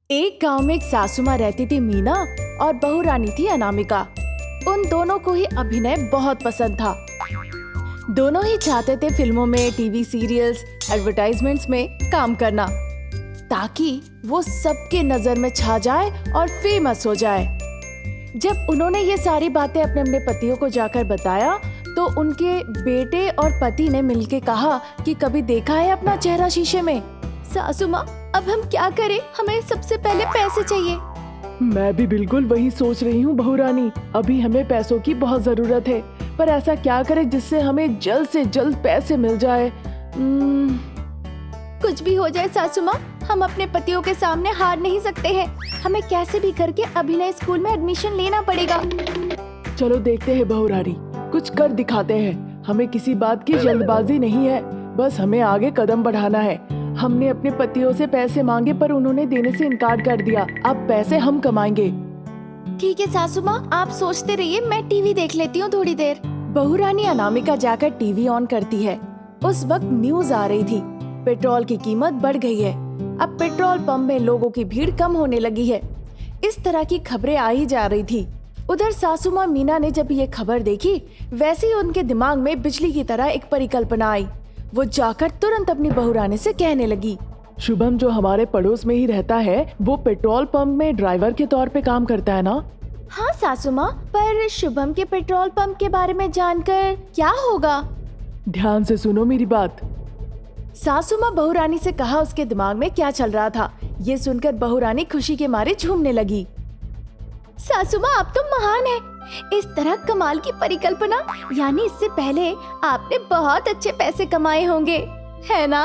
एक गांव में एक सासू माँ रहती थी मीना और बहू रानी थी अनामिका। उन दोनों को ही अभिनय बहुत पसंद था। दोनों ही चाहते थे फिल्मों में, टीवी सीरियल्स, एडवर्टाइजमेंट्स में काम करना ताकि वो सबके नजर में छा जाए और फेमस हो जाए। जब उन्होंने ये सारी बातें अपने अपने पतियों को जाकर बताया तो उनके बेटे और पति ने मिलके कहा कि कभी देखा है अपना चेहरा शीशे में? सासू माँ, अब हम क्या करें? हमें सबसे पहले पैसे चाहिए। मैं भी बिल्कुल वही सोच रही हूँ बहू रानी। अभी हमें पैसों की बहुत जरूरत है, पर ऐसा क्या करें जिससे हमें जल्द से जल्द पैसे मिल जाए। कुछ भी हो जाए सासू माँ, हम अपने पतियों के सामने हार नहीं सकते हैं। हमें कैसे भी करके अभिनय स्कूल में एडमिशन लेना पड़ेगा। चलो देखते हैं बहू रानी, कुछ कर दिखाते हैं। हमें किसी बात की जल्दबाजी नहीं है, बस हमें आगे कदम बढ़ाना है। हमने अपने पतियों से पैसे मांगे पर उन्होंने देने से इनकार कर दिया। अब पैसे हम कमाएंगे। ठीक है सासू माँ, आप सोचते रहिए, मैं टीवी देख लेती हूँ थोड़ी देर। बहू रानी अनामिका जाकर टीवी ऑन करती है। उस वक्त न्यूज आ रही थी, पेट्रोल की कीमत बढ़ गई है। अब पेट्रोल पंप में लोगों की भीड़ कम होने लगी है। इस तरह की खबरें आ ही जा रही थी। उधर सासू माँ मीना ने जब ये खबर देखी, वैसे ही उनके दिमाग में बिजली की तरह एक परिकल्पना आई। वो जाकर तुरंत अपनी बहू रानी से कहने लगी, शुभम जो हमारे पड़ोस में ही रहता है, वो पेट्रोल पंप में ड्राइवर के तौर पे काम करता है ना? हाँ सासू माँ, पर शुभम के पेट्रोल पंप के बारे में जानकर क्या होगा? ध्यान से सुनो मेरी बात। सासू माँ बहू रानी से कहा उसके दिमाग में क्या चल रहा था। ये सुनकर बहू रानी खुशी के मारे झूमने लगी। सासू माँ, आप तो महान है। इस तरह कमाल की परिकल्पना, यानी इससे पहले आपने बहुत अच्छे पैसे कमाए होंगे, है ना?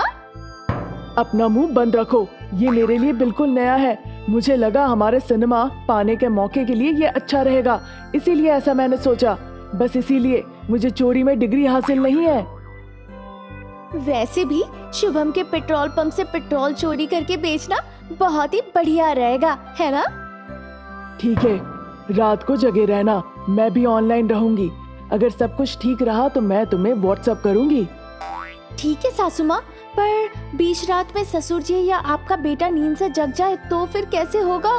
अपना मुंह बंद रखो, ये मेरे लिए बिल्कुल नया है। मुझे लगा हमारे सिनेमा पाने के मौके के लिए ये अच्छा रहेगा, इसीलिए ऐसा मैंने सोचा। बस इसीलिए, मुझे चोरी में डिग्री हासिल नहीं है। वैसे भी शुभम के पेट्रोल पंप से पेट्रोल चोरी करके बेचना बहुत ही बढ़िया रहेगा, है ना? ठीक है, रात को जगे रहना, मैं भी ऑनलाइन रहूंगी। अगर सब कुछ ठीक रहा तो मैं तुम्हें व्हाट्सएप करूंगी। ठीक है सासू माँ, पर बीच रात में ससुर जी या आपका बेटा नींद से जग जाए तो फिर कैसे होगा?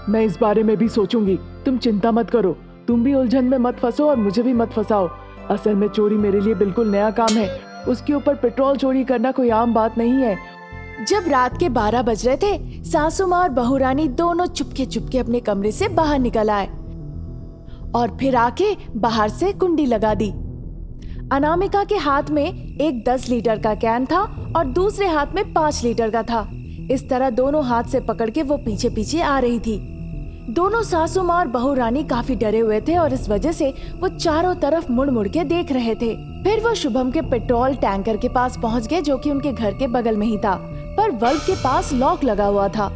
मैं इस बारे में भी सोचूंगी, तुम चिंता मत करो। तुम भी उलझन में मत फंसो और मुझे भी मत फंसाओ। असल में चोरी मेरे लिए बिल्कुल नया काम है, उसके ऊपर पेट्रोल चोरी करना कोई आम बात नहीं है। जब रात के 12 बज रहे थे, सासू माँ और बहू रानी दोनों चुपके चुपके अपने कमरे से बाहर निकल आए और फिर आके बाहर से कुंडी लगा दी। अनामिका के हाथ में एक 10 लीटर का कैन था और दूसरे हाथ में 5 लीटर का था। इस तरह दोनों हाथ से पकड़ के वो पीछे पीछे आ रही थी। दोनों सासू माँ और बहू रानी काफी डरे हुए थे और इस वजह से वो चारों तरफ मुड़ मुड़ के देख रहे थे। फिर वो शुभम के पेट्रोल टैंकर के पास पहुँच गए, जो कि उनके घर के बगल में ही था, पर वल्व के पास लॉक लगा हुआ था।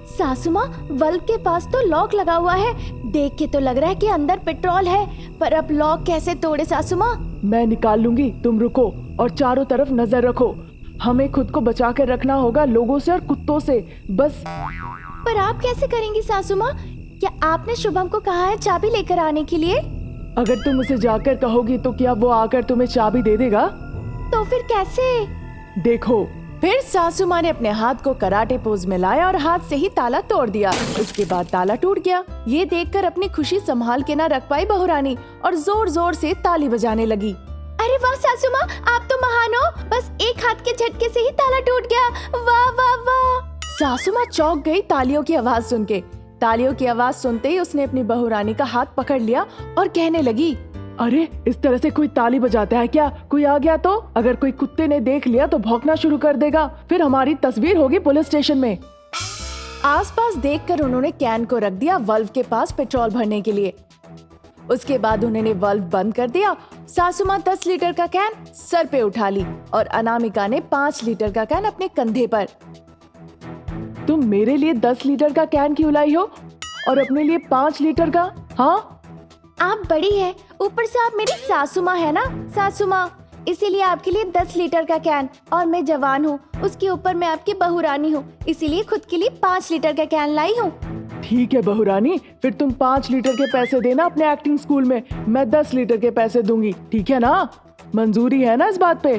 सासू माँ, वल्व के पास तो लॉक लगा हुआ है, देख के तो लग रहा है कि अंदर पेट्रोल है, पर अब लॉक कैसे तोड़े सासू माँ? मैं निकाल लूंगी, तुम रुको और चारों तरफ नजर रखो। हमें खुद को बचा कर रखना होगा लोगों से और कुत्तों से, बस। पर आप कैसे करेंगी सासू माँ? क्या आपने शुभम को कहा है चाबी लेकर आने के लिए? अगर तुम उसे जाकर कहोगी तो क्या वो आकर तुम्हें चाबी दे देगा? तो फिर कैसे? देखो। फिर सासू माँ ने अपने हाथ को कराटे पोज में लाया और हाथ से ही ताला तोड़ दिया। उसके बाद ताला टूट गया। ये देखकर अपनी खुशी संभाल के ना रख पाई बहू रानी और जोर जोर से ताली बजाने लगी। अरे वाह सासू माँ, आप तो महान हो, बस एक हाथ के झटके से ही ताला टूट गया। वाह वाह वाह। सासू माँ चौंक गई तालियों की आवाज सुन के। तालियों की आवाज सुनते ही उसने अपनी बहू रानी का हाथ पकड़ लिया और कहने लगी, अरे इस तरह से कोई ताली बजाता है क्या? कोई आ गया तो? अगर कोई कुत्ते ने देख लिया तो भौंकना शुरू कर देगा, फिर हमारी तस्वीर होगी पुलिस स्टेशन में। आसपास देखकर उन्होंने कैन को रख दिया वल्व के पास पेट्रोल भरने के लिए। उसके बाद उन्होंने वल्व बंद कर दिया। सासू माँ 10 लीटर का कैन सर पे उठा ली और अनामिका ने 5 लीटर का कैन अपने कंधे पर। तुम मेरे लिए 10 लीटर का कैन क्यों लाई हो और अपने लिए 5 लीटर का? हाँ, आप बड़ी है, ऊपर से आप मेरी सासू माँ है ना सासू माँ, इसीलिए आपके लिए 10 लीटर का कैन, और मैं जवान हूँ, उसके ऊपर मैं आपकी बहू रानी हूँ, इसीलिए खुद के लिए 5 लीटर का कैन लाई हूँ। ठीक है बहू रानी, फिर तुम 5 लीटर के पैसे देना अपने एक्टिंग स्कूल में, मैं 10 लीटर के पैसे दूंगी, ठीक है ना? मंजूरी है ना इस बात पे?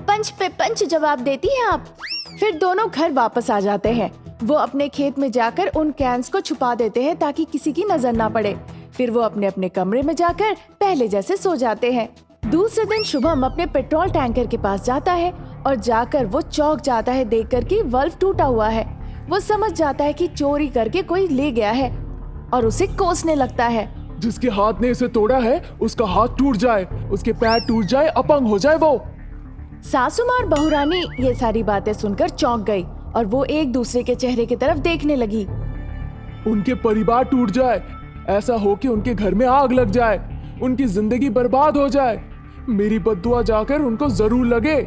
पंच पे पंच जवाब देती हैं आप। फिर दोनों घर वापस आ जाते हैं। वो अपने खेत में जाकर उन कैंस को छुपा देते हैं ताकि किसी की नजर ना पड़े। फिर वो अपने अपने कमरे में जाकर पहले जैसे सो जाते हैं। दूसरे दिन शुभम अपने पेट्रोल टैंकर के पास जाता है और जाकर वो चौंक जाता है देखकर कि वाल्व टूटा हुआ है। वो समझ जाता है कि चोरी करके कोई ले गया है और उसे कोसने लगता है। जिसके हाथ ने इसे तोड़ा है उसका हाथ टूट जाए, उसके पैर टूट जाए, अपंग हो जाए वो। सासू माँ और बहुरानी ये सारी बातें सुनकर चौंक गई और वो एक दूसरे के चेहरे की तरफ देखने लगी। उनके परिवार टूट जाए, ऐसा हो कि उनके घर में आग लग जाए, उनकी जिंदगी बर्बाद हो जाए। मेरी बद्दुआ जाकर उनको जरूर लगे,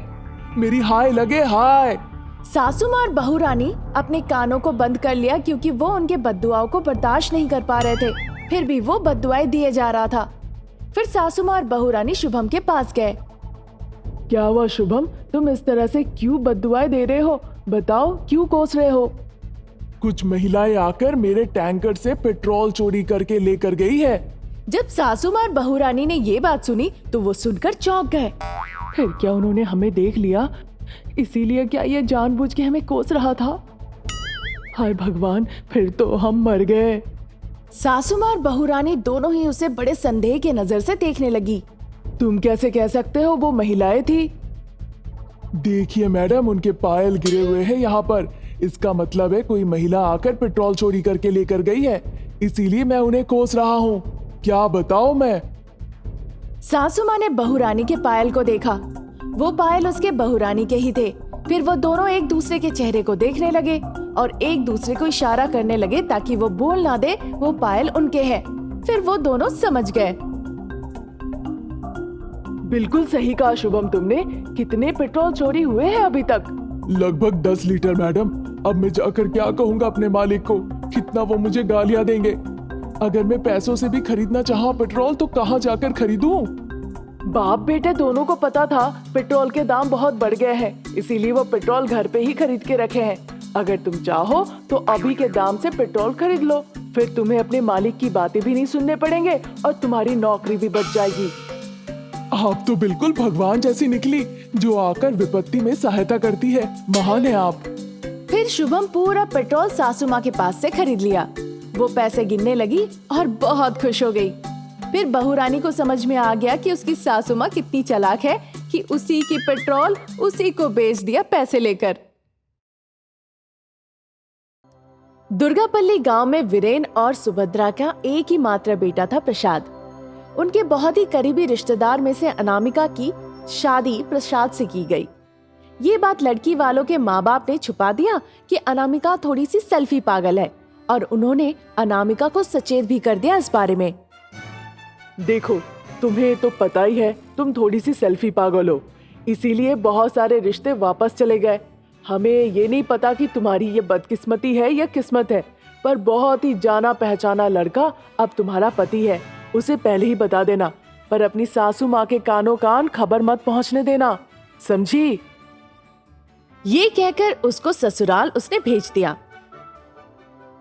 मेरी हाय लगे हाय। सासू माँ और बहुरानी अपने कानों को बंद कर लिया क्योंकि वो उनके बद्दुआओं को बर्दाश्त नहीं कर पा रहे थे। फिर भी वो बद्दुआएं दिए जा रहा था। फिर सासू माँ और बहुरानी शुभम के पास गए। क्या हुआ शुभम, तुम इस तरह से क्यों बद्दुआएं दे रहे हो? बताओ, क्यों कोस रहे हो? कुछ महिलाएं आकर मेरे टैंकर से पेट्रोल चोरी करके लेकर गई है। जब सासू माँ और बहुरानी ने ये बात सुनी तो वो सुनकर चौंक गए। फिर क्या उन्होंने हमें देख लिया? इसीलिए क्या ये जानबूझ के हमें कोस रहा था? हाय भगवान, फिर तो हम मर गए। सासू माँ और बहुरानी दोनों ही उसे बड़े संदेह के नजर से देखने लगी। तुम कैसे कह सकते हो वो महिलाएं थी? देखिए मैडम, उनके पायल गिरे हुए हैं यहाँ पर। इसका मतलब है कोई महिला आकर पेट्रोल चोरी करके लेकर गई है, इसीलिए मैं उन्हें कोस रहा हूँ। क्या बताओ मैं? सासू माँ ने बहुरानी के पायल को देखा। वो पायल उसके बहुरानी के ही थे। फिर वो दोनों एक दूसरे के चेहरे को देखने लगे और एक दूसरे को इशारा करने लगे ताकि वो बोल ना दे वो पायल उनके है। फिर वो दोनों समझ गए। बिल्कुल सही कहा शुभम तुमने। कितने पेट्रोल चोरी हुए हैं अभी तक? लगभग 10 लीटर मैडम। अब मैं जाकर क्या कहूँगा अपने मालिक को? कितना वो मुझे गालियाँ देंगे। अगर मैं पैसों से भी खरीदना चाहा पेट्रोल तो कहाँ जाकर खरीदूं? बाप बेटे दोनों को पता था पेट्रोल के दाम बहुत बढ़ गए हैं, इसीलिए वो पेट्रोल घर पे ही खरीद के रखे हैं। अगर तुम चाहो तो अभी के दाम से पेट्रोल खरीद लो, फिर तुम्हें अपने मालिक की बातें भी नहीं सुनने पड़ेंगे और तुम्हारी नौकरी भी बच जाएगी। आप तो बिल्कुल भगवान जैसी निकली, जो आकर विपत्ति में सहायता करती है। महान है आप। फिर शुभम पूरा पेट्रोल सासू माँ के पास से खरीद लिया। वो पैसे गिनने लगी और बहुत खुश हो गई। फिर बहुरानी को समझ में आ गया कि उसकी सासू माँ कितनी चालाक है कि उसी की पेट्रोल उसी को बेच दिया पैसे लेकर। दुर्गापल्ली गांव में वीरेन और सुभद्रा का एक ही मात्र बेटा था, प्रसाद। उनके बहुत ही करीबी रिश्तेदार में से अनामिका की शादी प्रसाद से की गई। ये बात लड़की वालों के माँ बाप ने छुपा दिया कि अनामिका थोड़ी सी सेल्फी पागल है और उन्होंने अनामिका को सचेत भी कर दिया इस बारे में। देखो, तुम्हें तो पता ही है तुम थोड़ी सी सेल्फी पागल हो, इसीलिए बहुत सारे रिश्ते वापस चले गए। हमें ये नहीं पता कि तुम्हारी ये बदकिस्मती है या किस्मत है, पर बहुत ही जाना पहचाना लड़का अब तुम्हारा पति है। उसे पहले ही बता देना, पर अपनी सासू माँ के कानों कान खबर मत पहुँचने देना, समझी? ये कहकर उसको ससुराल उसने भेज दिया।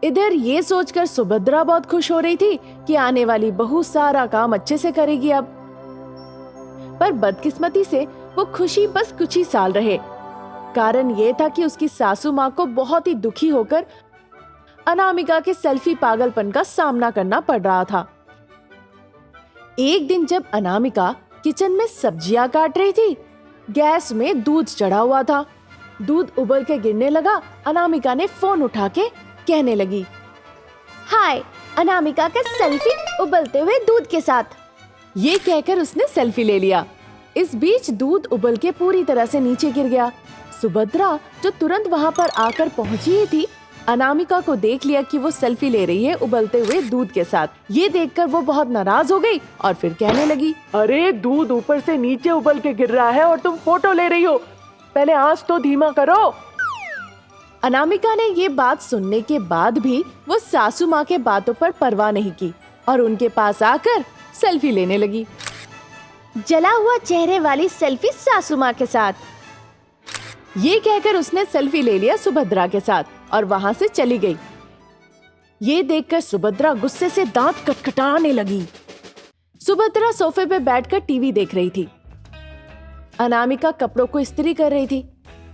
इधर ये सोचकर सुभद्रा बहुत खुश हो रही थी कि आने वाली बहू सारा काम अच्छे से करेगी अब। पर बदकिस्मती से वो खुशी बस कुछ ही साल रहे। कारण ये था कि उसकी सासू माँ को बहुत ही दुखी होकर अनामिका के सेल्फी पागलपन का सामना करना पड़ रहा था। एक दिन जब अनामिका किचन में सब्जियां काट रही थी, गैस में दूध चढ़ा हुआ था। दूध उबल के गिरने लगा। अनामिका ने फोन उठा के कहने लगी, हाय, अनामिका का सेल्फी उबलते हुए दूध के साथ। ये कहकर उसने सेल्फी ले लिया। इस बीच दूध उबल के पूरी तरह से नीचे गिर गया। सुभद्रा जो तुरंत वहां पर आकर पहुंची ही थी, अनामिका को देख लिया कि वो सेल्फी ले रही है उबलते हुए दूध के साथ। ये देखकर वो बहुत नाराज हो गई और फिर कहने लगी, अरे दूध ऊपर से नीचे उबल के गिर रहा है और तुम फोटो ले रही हो, पहले आंच तो धीमा करो। अनामिका ने ये बात सुनने के बाद भी वो सासू माँ के बातों पर परवाह नहीं की और उनके पास आकर सेल्फी लेने लगी। जला हुआ चेहरे वाली सेल्फी सासू माँ के साथ। ये कहकर उसने सेल्फी ले लिया सुभद्रा के साथ और वहां से चली गई। ये देखकर सुभद्रा गुस्से से दांत कटकटाने लगी। सुभद्रा सोफे पे बैठकर टीवी देख रही थी। अनामिका कपड़ों को इस्त्री कर रही थी।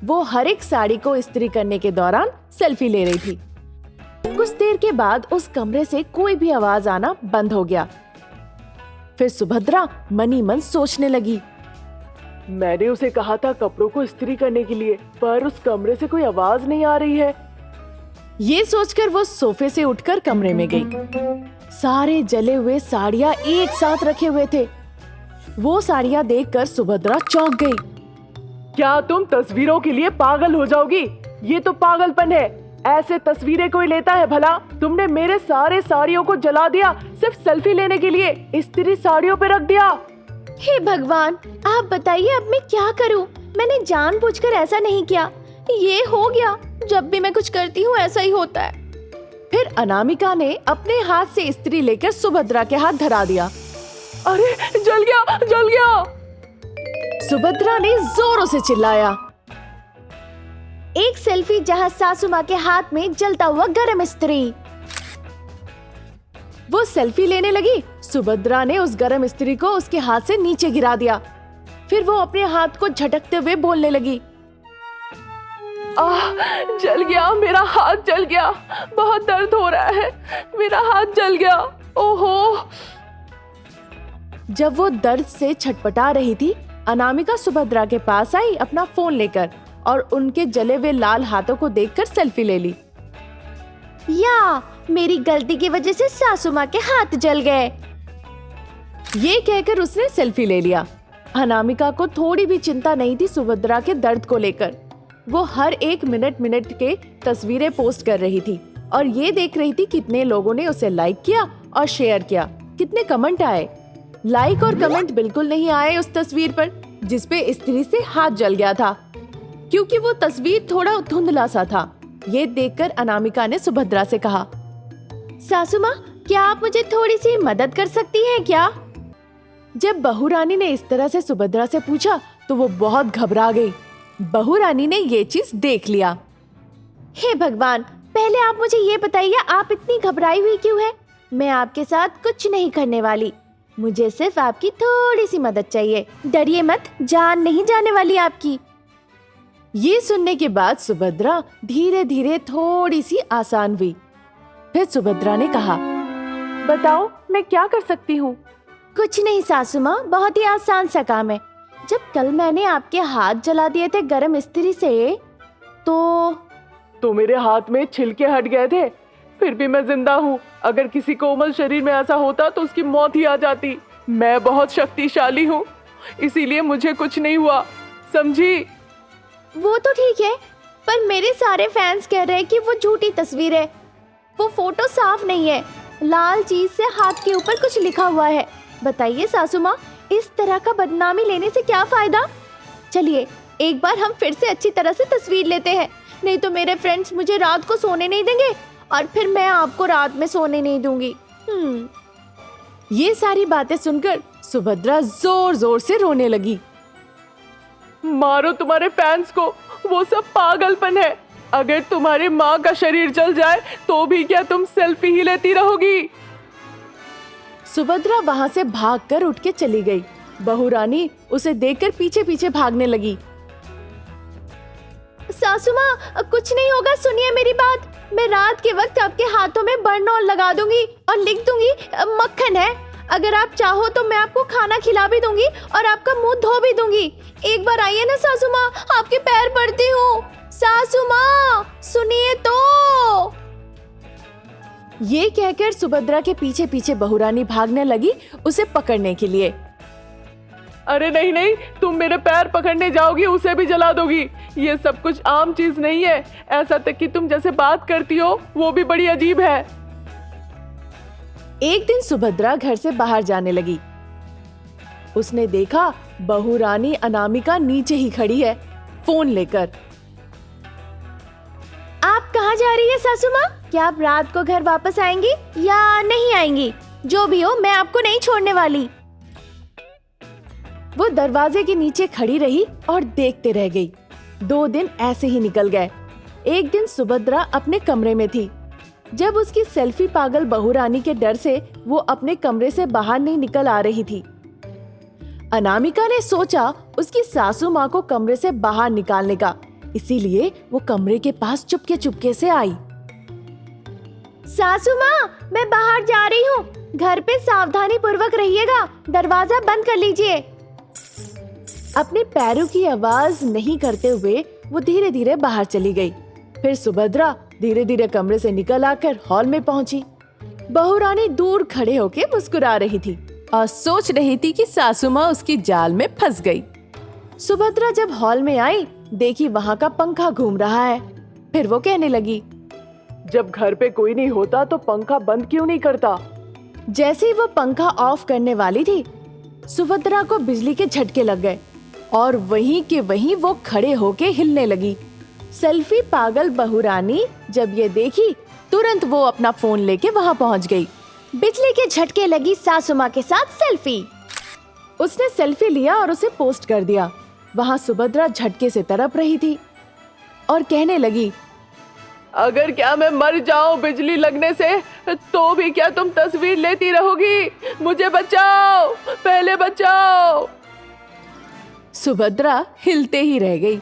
वो हर एक साड़ी को इस्त्री करने के दौरान सेल्फी ले रही थी। कुछ देर के बाद उस कमरे से कोई भी आवाज आना बंद हो गया। फिर सुभद्रा मनी मन सोचने लगी। मैंने उसे कहा था कपड़ों को इस्त्री करने के लिए, पर उस कमरे से कोई आवाज नहीं आ रही है। ये सोचकर वो सोफे से उठकर कमरे में गई। सारे जले हुए साड़ियां एक साथ रखे हुए थे। वो साड़ियां देखकर सुभद्रा चौंक गई। क्या तुम तस्वीरों के लिए पागल हो जाओगी? ये तो पागलपन है। ऐसे तस्वीरें कोई लेता है भला? तुमने मेरे सारे साड़ियों को जला दिया सिर्फ सेल्फी लेने के लिए, इस्त्री साड़ियों पे रख दिया। हे भगवान, आप बताइए अब मैं क्या करूं? मैंने जानबूझकर ऐसा नहीं किया। ये हो गया, जब भी मैं कुछ करती हूँ ऐसा ही होता है। फिर अनामिका ने अपने हाथ से इस्त्री लेकर सुभद्रा के हाथ धरा दिया। अरे जल गया, जल गया! सुभद्रा ने जोरों से चिल्लाया। एक सेल्फी जहां सासू माँ के हाथ में जलता हुआ गरम इस्त्री। वो सेल्फी लेने लगी। सुभद्रा ने उस गरम इस्त्री को उसके हाथ से नीचे गिरा दिया। फिर वो अपने हाथ को झटकते हुए बोलने लगी। जल गया, मेरा हाथ जल गया, बहुत दर्द हो रहा है, मेरा हाथ जल गया, ओहो। जब वो दर्द से छटपटा रही थी, अनामिका सुभद्रा के पास आई अपना फोन लेकर और उनके जले हुए लाल हाथों को देखकर सेल्फी ले ली। या मेरी गलती की वजह से सासू माँ के हाथ जल गए, ये कहकर उसने सेल्फी ले लिया। अनामिका को थोड़ी भी चिंता नहीं थी सुभद्रा के दर्द को लेकर। वो हर एक मिनट के तस्वीरें पोस्ट कर रही थी और ये देख रही थी कितने लोगों ने उसे लाइक किया और शेयर किया, कितने कमेंट आए। लाइक और कमेंट बिल्कुल नहीं आए उस तस्वीर पर जिसपे स्त्री से हाथ जल गया था, क्योंकि वो तस्वीर थोड़ा धुंधला सा था। ये देखकर अनामिका ने सुभद्रा से कहा, सासू माँ, क्या आप मुझे थोड़ी सी मदद कर सकती हैं क्या? जब बहू रानी ने इस तरह से सुभद्रा से पूछा तो वो बहुत घबरा गई। बहू रानी ने ये चीज देख लिया। हे भगवान, पहले आप मुझे ये बताइए, आप इतनी घबराई हुई क्यों है? मैं आपके साथ कुछ नहीं करने वाली, मुझे सिर्फ आपकी थोड़ी सी मदद चाहिए। डरिए मत, जान नहीं जाने वाली आपकी। ये सुनने के बाद सुभद्रा धीरे धीरे थोड़ी सी आसान हुई। फिर सुभद्रा ने कहा, बताओ मैं क्या कर सकती हूँ? कुछ नहीं सासू माँ, बहुत ही आसान सा काम है। जब कल मैंने आपके हाथ जला दिए थे गरम इस्त्री से तो मेरे हाथ में छिलके हट गए थे, फिर भी मैं जिंदा हूँ। अगर किसी कोमल शरीर में ऐसा होता तो उसकी मौत ही आ जाती। मैं बहुत शक्तिशाली हूँ, इसीलिए मुझे कुछ नहीं हुआ, समझी? वो तो ठीक है, पर मेरे सारे फैंस कह रहे हैं कि वो झूठी तस्वीर है, वो फोटो साफ नहीं है, लाल चीज से हाथ के ऊपर कुछ लिखा हुआ है। बताइए सासू माँ, इस तरह का बदनामी लेने से क्या फायदा? चलिए एक बार हम फिर से अच्छी तरह से तस्वीर लेते हैं, नहीं तो मेरे फ्रेंड्स मुझे रात को सोने नहीं देंगे और फिर मैं आपको रात में सोने नहीं दूंगी। ये सारी बातें सुनकर सुभद्रा जोर जोर से रोने लगी। मारो तुम्हारे फैंस को, वो सब पागलपन है। अगर तुम्हारी माँ का शरीर जल जाए तो भी क्या तुम सेल्फी ही लेती रहोगी? सुभद्रा वहां से भागकर उठ के चली गई। बहू रानी उसे देखकर पीछे पीछे भागने लगी। सासू माँ, कुछ नहीं होगा, सुनिए मेरी बात। मैं रात के वक्त आपके हाथों में बर्नॉल लगा दूंगी और लिख दूंगी मक्खन है। अगर आप चाहो तो मैं आपको खाना खिला भी दूंगी और आपका मुंह धो भी दूंगी। एक बार आइए ना सासू माँ, आपके पैर पड़ती हूँ। सासू माँ सुनिए तो। ये कहकर सुभद्रा के पीछे पीछे बहू रानी भागने लगी उसे पकड़ने के लिए। अरे नहीं नहीं, तुम मेरे पैर पकड़ने जाओगी, उसे भी जला दोगी। ये सब कुछ आम चीज नहीं है, ऐसा तक कि तुम जैसे बात करती हो वो भी बड़ी अजीब है। एक दिन सुभद्रा घर से बाहर जाने लगी। उसने देखा बहू रानी अनामिका नीचे ही खड़ी है फोन लेकर। आप कहाँ जा रही है सासू माँ? क्या आप रात को घर वापस आएंगी या नहीं आएंगी? जो भी हो, मैं आपको नहीं छोड़ने वाली। वो दरवाजे के नीचे खड़ी रही और देखते रह गई। 2 दिन ऐसे ही निकल गए। एक दिन सुभद्रा अपने कमरे में थी। जब उसकी सेल्फी पागल बहू रानी के डर से वो अपने कमरे से बाहर नहीं निकल आ रही थी। अनामिका ने सोचा उसकी सासू माँ को कमरे से बाहर निकालने का, इसीलिए वो कमरे के पास चुपके चुपके से आई। सासू माँ, मैं बाहर जा रही हूँ, घर पे सावधानी पूर्वक रहिएगा, दरवाजा बंद कर लीजिए। अपने पैरों की आवाज नहीं करते हुए वो धीरे धीरे बाहर चली गई। फिर सुभद्रा धीरे धीरे कमरे से निकल आकर हॉल में पहुंची। बहुरानी दूर खड़े होके मुस्कुरा रही थी और सोच रही थी कि सासू माँ उसकी जाल में फंस गई। सुभद्रा जब हॉल में आई, देखी वहाँ का पंखा घूम रहा है। फिर वो कहने लगी, जब घर पे कोई नहीं होता तो पंखा बंद क्यों नहीं करता? जैसे ही वो पंखा ऑफ करने वाली थी, सुभद्रा को बिजली के झटके लग गए और वहीं के वहीं वो खड़े होके हिलने लगी। सेल्फी पागल बहुरानी जब ये देखी, तुरंत वो अपना फोन लेके वहाँ पहुँच गई। बिजली के झटके लगी सासू माँ के साथ सेल्फी। उसने सेल्फी लिया और उसे पोस्ट कर दिया। वहाँ सुभद्रा झटके से तड़प रही थी और कहने लगी, अगर क्या मैं मर जाऊं बिजली लगने से, तो भी क्या तुम तस्वीर लेती रहोगी? मुझे बचाओ, पहले बचाओ। सुभद्रा हिलते ही रह गई।